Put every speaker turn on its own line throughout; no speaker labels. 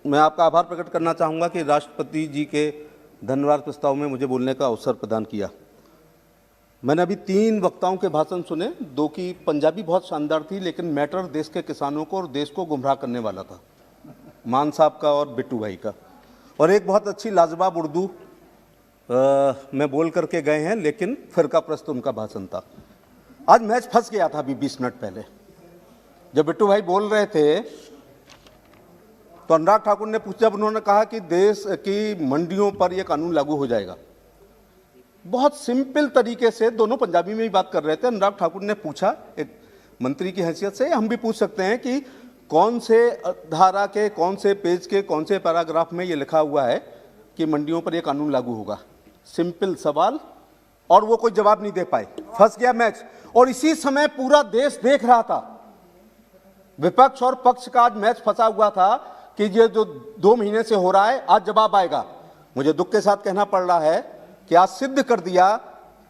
मैं आपका आभार प्रकट करना चाहूँगा कि राष्ट्रपति जी के धन्यवाद प्रस्ताव में मुझे बोलने का अवसर प्रदान किया। मैंने अभी 3 वक्ताओं के भाषण सुने, 2 की पंजाबी बहुत शानदार थी, लेकिन मैटर देश के किसानों को और देश को गुमराह करने वाला था, मान साहब का और बिट्टू भाई का। और एक बहुत अच्छी लाजवाब उर्दू में बोल करके गए हैं, लेकिन फिरका प्रस्त उनका भाषण था। आज मैच फंस गया था अभी 20 मिनट पहले, जब बिट्टू भाई बोल रहे थे तो अनुराग ठाकुर ने पूछा, जब उन्होंने कहा कि देश की मंडियों पर यह कानून लागू हो जाएगा, बहुत सिंपल तरीके से दोनों पंजाबी में ही बात कर रहे थे। अनुराग ठाकुर ने पूछा, एक मंत्री की हैसियत से हम भी पूछ सकते हैं कि कौन से धारा के, कौन से पेज के, कौन से पैराग्राफ में ये लिखा हुआ है कि मंडियों पर यह कानून लागू होगा। सिंपल सवाल, और वो कोई जवाब नहीं दे पाए, फंस गया मैच। और इसी समय पूरा देश देख रहा था, विपक्ष और पक्ष का आज मैच फंसा हुआ था कि ये जो 2 महीने से हो रहा है आज जवाब आएगा। मुझे दुख के साथ कहना पड़ रहा है कि आज सिद्ध कर दिया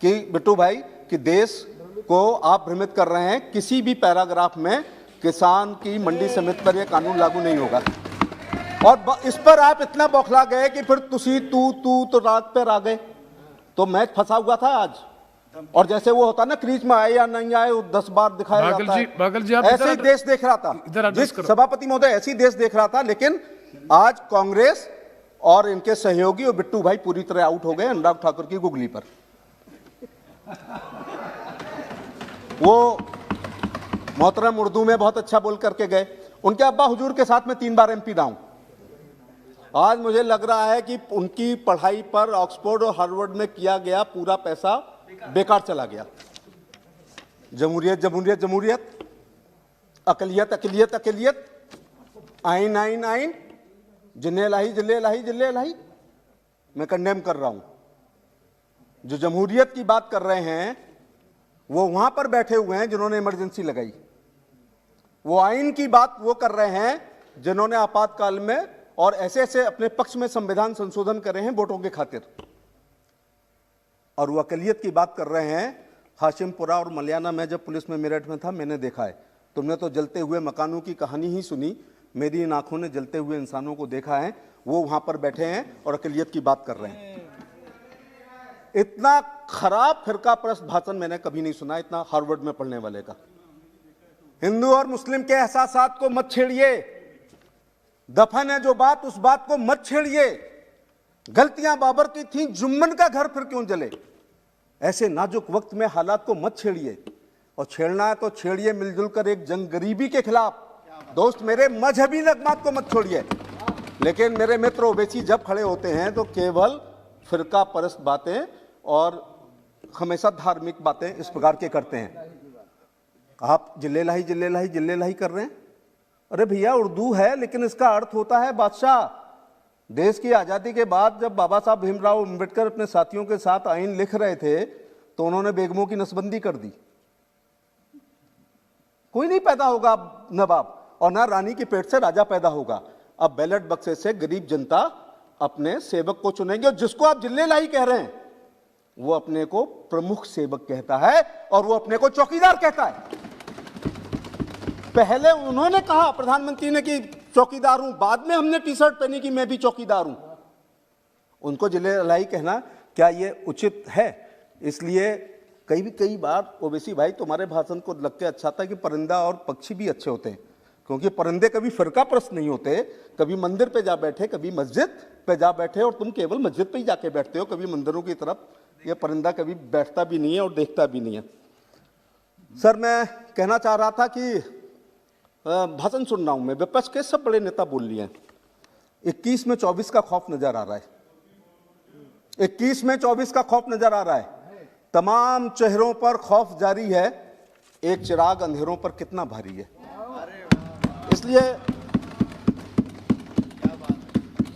कि बिट्टू भाई कि देश को आप भ्रमित कर रहे हैं। किसी भी पैराग्राफ में किसान की मंडी समिति पर यह कानून लागू नहीं होगा, और इस पर आप इतना बौखला गए कि फिर तू तो रात पर आ गए, तो मैच फंसा हुआ था आज। और जैसे वो होता ना, क्रीज में आए या नहीं आए, 10 बार दिखाया जाता है।
बागल जी, आप
ऐसे ही देश देख रहा था, जिस सभापति महोदय ऐसे ही देश देख रहा था। लेकिन आज कांग्रेस और इनके सहयोगी और बिट्टू भाई पूरी तरह आउट हो गए अनुराग ठाकुर की गुगली पर। वो मोहतरम उर्दू में बहुत अच्छा बोल करके गए। उनके अब्बा हुजूर के साथ में 3 बार एमपी रहा हूं। आज मुझे लग रहा है कि उनकी पढ़ाई पर ऑक्सफोर्ड और हार्वर्ड में किया गया पूरा पैसा बेकार चला गया। जमहूरियत जमहूरियत जमहूरियत, अकलियत अकलियत अकलियत, आइन आइन आइन, जिन्ने लाही जिले लाही जिले लाही। मैं कंडेम कर रहा हूं। जो जमहूरियत की बात कर रहे हैं वो वहां पर बैठे हुए हैं जिन्होंने इमरजेंसी लगाई। वो आइन की बात वो कर रहे हैं जिन्होंने आपातकाल में और ऐसे ऐसे अपने पक्ष में संविधान संशोधन करे हैं वोटों के खातिर। और वो अकलियत की बात कर रहे हैं। हाशिमपुरा और मलियाना में जब पुलिस में मेरठ में था, मैंने देखा है। तुमने तो जलते हुए मकानों की कहानी ही सुनी, मेरी इन आंखों ने जलते हुए इंसानों को देखा है। वो वहां पर बैठे हैं और अकलियत की बात कर रहे हैं। इतना खराब फिरका प्रस्त भाषण मैंने कभी नहीं सुना, इतना हार्वर्ड में पढ़ने वाले का। हिंदू और मुस्लिम के एहसासात को मत छेड़िए, दफन है जो बात उस बात को मत छेड़िए। गलतियां बाबर की थी, जुम्मन का घर फिर क्यों जले। ऐसे नाजुक वक्त में हालात को मत छेड़िए, और छेड़ना है तो छेड़िए मिलजुल कर एक जंग गरीबी के खिलाफ। दोस्त मेरे, मजहबी लगमात को मत छोड़िए। लेकिन मेरे मित्र ओवैसी जब खड़े होते हैं तो केवल फिरका परस्त बातें और हमेशा धार्मिक बातें इस प्रकार के करते हैं। आप जिले लाही जिले लाही जिले लाही कर रहे हैं। अरे भैया, उर्दू है लेकिन इसका अर्थ होता है बादशाह। देश की आज़ादी के बाद जब बाबा साहब भीमराव अम्बेडकर अपने साथियों के साथ आइन लिख रहे थे तो उन्होंने बेगमों की नसबंदी कर दी। कोई नहीं पैदा होगा नवाब, और ना रानी के पेट से राजा पैदा होगा। अब बैलेट बक्से से गरीब जनता अपने सेवक को चुनेंगे, और जिसको आप जिले लाई कह रहे हैं वो अपने को प्रमुख सेवक कहता है और वो अपने को चौकीदार कहता है। पहले उन्होंने कहा, प्रधानमंत्री ने, कि चौकीदार हूं, बाद में हमने टी शर्ट पहनी कि मैं भी चौकीदार हूं। उनको जिले लाई कहना क्या ये उचित है? इसलिए कई बार ओवैसी भाई तुम्हारे भाषण को लग के अच्छा था कि परिंदा और पक्षी भी अच्छे होते हैं, क्योंकि परिंदे कभी फिरका प्रस्त नहीं होते। कभी मंदिर पे जा बैठे, कभी मस्जिद पे जा बैठे, और तुम केवल मस्जिद पे ही जाके बैठते हो, कभी मंदिरों की तरफ ये परिंदा कभी बैठता भी नहीं है और देखता भी नहीं है। सर, मैं कहना चाह रहा था कि भाषण सुन रहा हूं मैं, विपक्ष के सब बड़े नेता बोल लिए हैं। 21 में 24 का खौफ नजर आ रहा है। 21 में 24 का खौफ नजर आ रहा है। तमाम चेहरों पर खौफ जारी है। एक चिराग अंधेरों पर कितना भारी है। इसलिए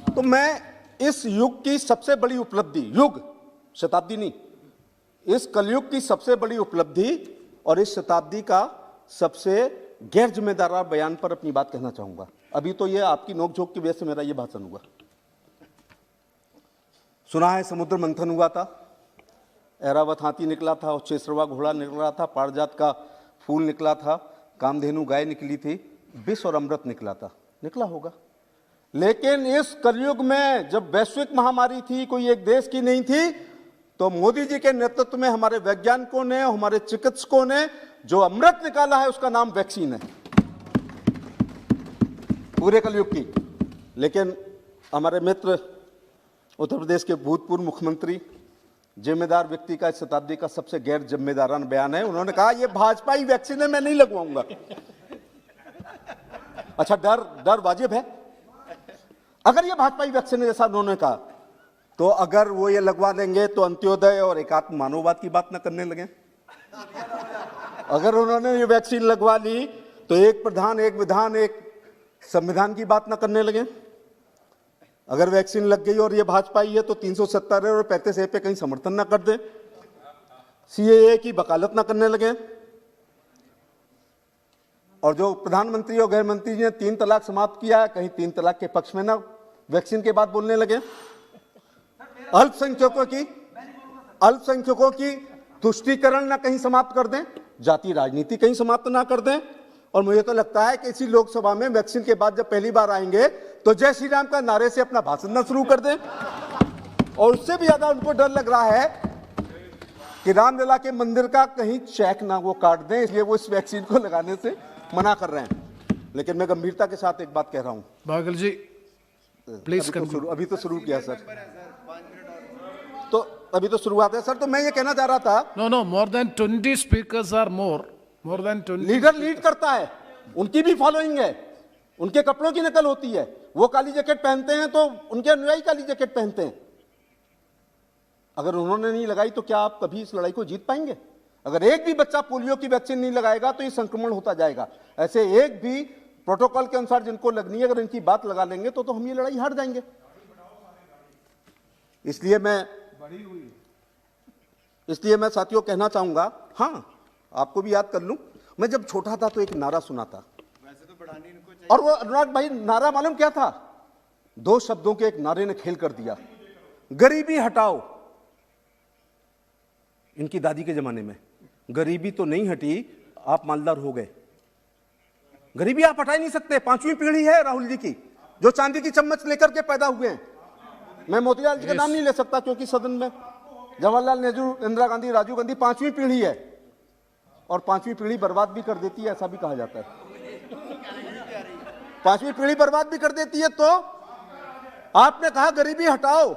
तो मैं इस युग की सबसे बड़ी उपलब्धि, युग शताब्दी नहीं, इस कलयुग की सबसे बड़ी उपलब्धि और इस शताब्दी का सबसे गैर जिम्मेदार बयान पर अपनी बात कहना चाहूंगा। अभी तो ये आपकी नोकझोंक की वजह से मेरा ये भाषण हुआ। सुना है समुद्र मंथन हुआ था, ऐरावत हाथी निकला था, और चेसरवा घोड़ा निकला था, पारिजात का फूल निकला था, कामधेनु गाय निकली थी, विष और अमृत निकला था। निकला होगा। लेकिन इस कलयुग में जब वैश्विक महामारी थी, कोई एक देश की नहीं थी, तो मोदी जी के नेतृत्व में हमारे वैज्ञानिकों ने, हमारे चिकित्सकों ने जो अमृत निकाला है उसका नाम वैक्सीन है, पूरे कलयुग की। लेकिन हमारे मित्र उत्तर प्रदेश के भूतपूर्व मुख्यमंत्री, जिम्मेदार व्यक्ति का इस शताब्दी का सबसे गैर जिम्मेदाराना बयान है। उन्होंने कहा ये भाजपा ही वैक्सीन है, मैं नहीं लगवाऊंगा। अच्छा, डर वाजिब है। अगर ये भाजपा ही वैक्सीन है जैसा उन्होंने कहा, तो अगर वो ये लगवा लेंगे तो अंत्योदय और एकात्म मानववाद की बात न करने लगे। अगर उन्होंने ये वैक्सीन लगवा ली तो एक प्रधान, एक विधान, एक संविधान की बात न करने लगे। अगर वैक्सीन लग गई और ये भाजपा ही है तो 370 और 35A पे कहीं समर्थन न कर दे, CAA की वकालत न करने लगे। और जो प्रधानमंत्री और गृह मंत्री जी ने 3 तलाक समाप्त किया है, कहीं 3 तलाक के पक्ष में ना वैक्सीन के बाद बोलने लगे। अल्पसंख्यकों की तुष्टीकरण ना कहीं समाप्त कर दें, जाति राजनीति कहीं समाप्त ना कर दें। और मुझे तो लगता है कि इसी लोकसभा में वैक्सीन के बाद जब पहली बार आएंगे तो जय श्री राम का नारे से अपना भाषण ना शुरू कर दें। और उससे भी ज्यादा उनको डर लग रहा है कि रामलला के मंदिर का कहीं चेक ना वो काट दें, इसलिए वो इस वैक्सीन को लगाने से मना कर रहे हैं। लेकिन मैं गंभीरता के साथ एक बात कह रहा हूं।
बागल जी प्लीज,
अभी तो शुरू किया सर, तो अभी तो शुरुआत है सर। तो मैं ये कहना चाह रहा था,
no, more than 20 speakers are more than 20।
Leader lead करता है, उनकी भी फॉलोइंग है, उनके कपड़ों की नकल होती है। वो काली जैकेट पहनते हैं तो उनके अनुयायी काली जैकेट पहनते हैं। अगर उन्होंने नहीं लगाई तो क्या आप कभी इस लड़ाई को जीत पाएंगे? अगर एक भी बच्चा पोलियो की वैक्सीन नहीं लगाएगा तो ये संक्रमण होता जाएगा। ऐसे एक भी प्रोटोकॉल के अनुसार जिनको लगनी है, अगर इनकी बात लगा लेंगे तो हम ये लड़ाई हार जाएंगे। इसलिए मैं साथियों कहना चाहूंगा, हाँ आपको भी याद कर लूं, मैं जब छोटा था तो एक नारा सुना था, और वो अनुराग भाई नारा मालूम क्या था? 2 शब्दों के एक नारे ने खेल कर दिया, गरीबी हटाओ। इनकी दादी के जमाने में गरीबी तो नहीं हटी, आप मालदार हो गए। गरीबी आप हटा ही नहीं सकते। 5वीं पीढ़ी है राहुल जी की, जो चांदी की चम्मच लेकर के पैदा हुए हैं। मैं मोतीलाल जी का नाम नहीं ले सकता क्योंकि सदन में जवाहरलाल नेहरू, इंदिरा गांधी, राजीव गांधी 5वीं पीढ़ी है, और 5वीं पीढ़ी बर्बाद भी कर देती है, ऐसा भी कहा जाता है। 5वीं पीढ़ी बर्बाद भी कर देती है। तो आपने कहा गरीबी हटाओ।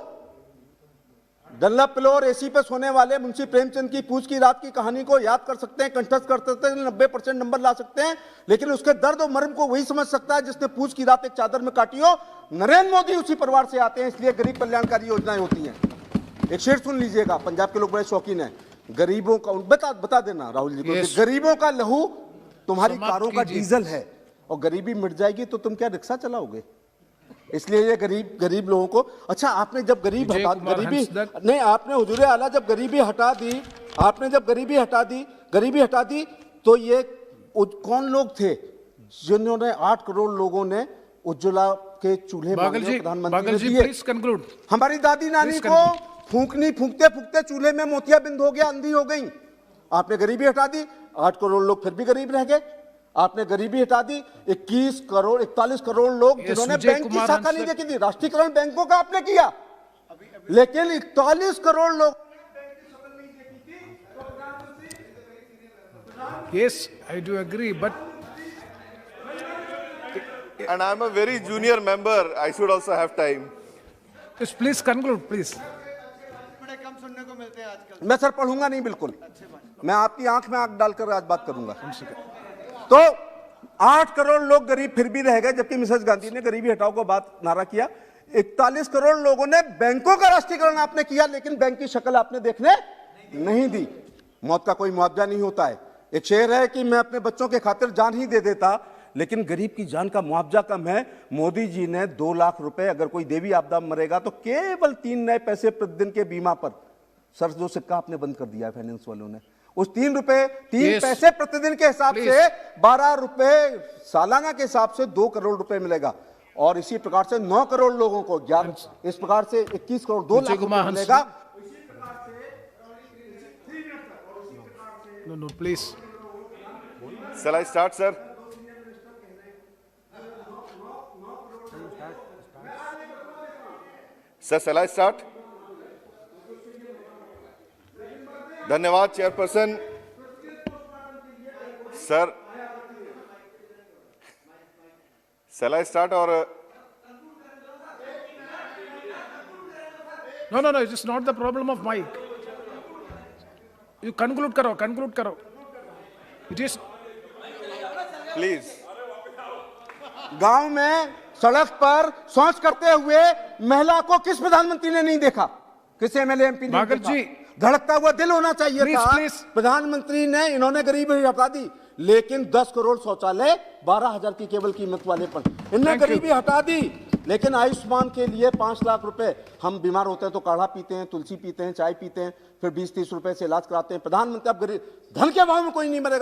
डल्ला पिलो और एसी पे सोने वाले मुंशी प्रेमचंद की पूछ की रात की कहानी को याद कर सकते हैं, कंठस्थ कर सकते हैं, 90% नंबर ला सकते हैं, लेकिन उसके दर्द और मर्म को वही समझ सकता है जिसने पूछ की रात एक चादर में काटी हो। नरेंद्र मोदी उसी परिवार से आते हैं, इसलिए गरीब कल्याणकारी योजनाएं होती हैं। एक शेर सुन लीजिएगा, पंजाब के लोग बड़े शौकीन हैं। गरीबों का, बता देना राहुल जी को, गरीबों का लहू तुम्हारी कारों का डीजल है, और गरीबी मिट जाएगी तो तुम क्या रिक्शा चलाओगे? इसलिए ये गरीब लोगों को, अच्छा आपने जब गरीबी नहीं, आपने हुजूरे आला जब गरीबी हटा दी, तो ये कौन लोग थे जिन्होंने 8 करोड़ लोगों ने उज्ज्वला के चूल्हे मांगे प्रधानमंत्री ने दिए? हमारी दादी नानी को फूंकते चूल्हे में मोतियाबिंद हो गया, अंधी हो गई। आपने गरीबी हटा दी, 8 करोड़ लोग फिर भी गरीब रह गए। आपने गरीबी हटा दी, 41 करोड़ लोग जिन्होंने बैंक की शाखा नहीं देखी थी, राष्ट्रीयकरण बैंकों का आपने किया, लेकिन 41 करोड़ लोग।
Yes, I do agree, but
and I'm a very junior member. I should also have time.
Yes, please conclude, please.
मैं सर पढ़ूंगा नहीं, बिल्कुल मैं आपकी आंख में आंख डालकर आज बात करूंगा। तो 8 करोड़ लोग गरीब फिर भी रह गए, जबकि मिसेस गांधी ने गरीबी हटाओ को बात नारा किया। 41 करोड़ लोगों ने बैंकों का राष्ट्रीयकरण आपने किया, लेकिन बैंक की शक्ल आपने देखने नहीं दी। मौत का कोई मुआवजा नहीं होता है। एक शेर है कि मैं अपने बच्चों के खातिर जान ही दे देता, लेकिन गरीब की जान का मुआवजा कम है। मोदी जी ने 2 लाख रुपए, अगर कोई देवी आपदा में मरेगा तो केवल 3 नए पैसे प्रतिदिन के बीमा पर, सर जो सिक्का आपने बंद कर दिया है फाइनेंस वालों ने, उस 3 पैसे प्रतिदिन के हिसाब से 12 रुपए सालाना के हिसाब से 2 करोड़ रुपए मिलेगा। और इसी प्रकार से 9 करोड़ लोगों को 11, इस प्रकार से 21 करोड़ 2 लाख रुपए मिलेगा।
No, please.
Shall I start, sir? Sir, shall I start? धन्यवाद chairperson. Sir, shall I start or
No, it is not the problem of mic. You conclude karo. It is,
please?
गांव में सड़क पर शौच करते हुए महिला को किस प्रधानमंत्री ने नहीं देखा? किस एमएलए एमपी ने
भागल
देखा?
जी।
धड़कता हुआ दिल होना चाहिए
Please,
था।
please.
प्रधानमंत्री ने इन्होंने गरीबी हटा दी, लेकिन 10 करोड़ शौचालय 12,000 की केवल कीमत वाले पर इनने
Thank you.
गरीबी हटा दी। लेकिन आयुष्मान के लिए 5 लाख रुपए, हम बीमार होते हैं तो काढ़ा पीते हैं, तुलसी पीते हैं, चाय पीते हैं, फिर 20-30 रुपए से इलाज कराते हैं। प्रधानमंत्री अब गरीब, धन के अभाव में कोई नहीं मरेगा।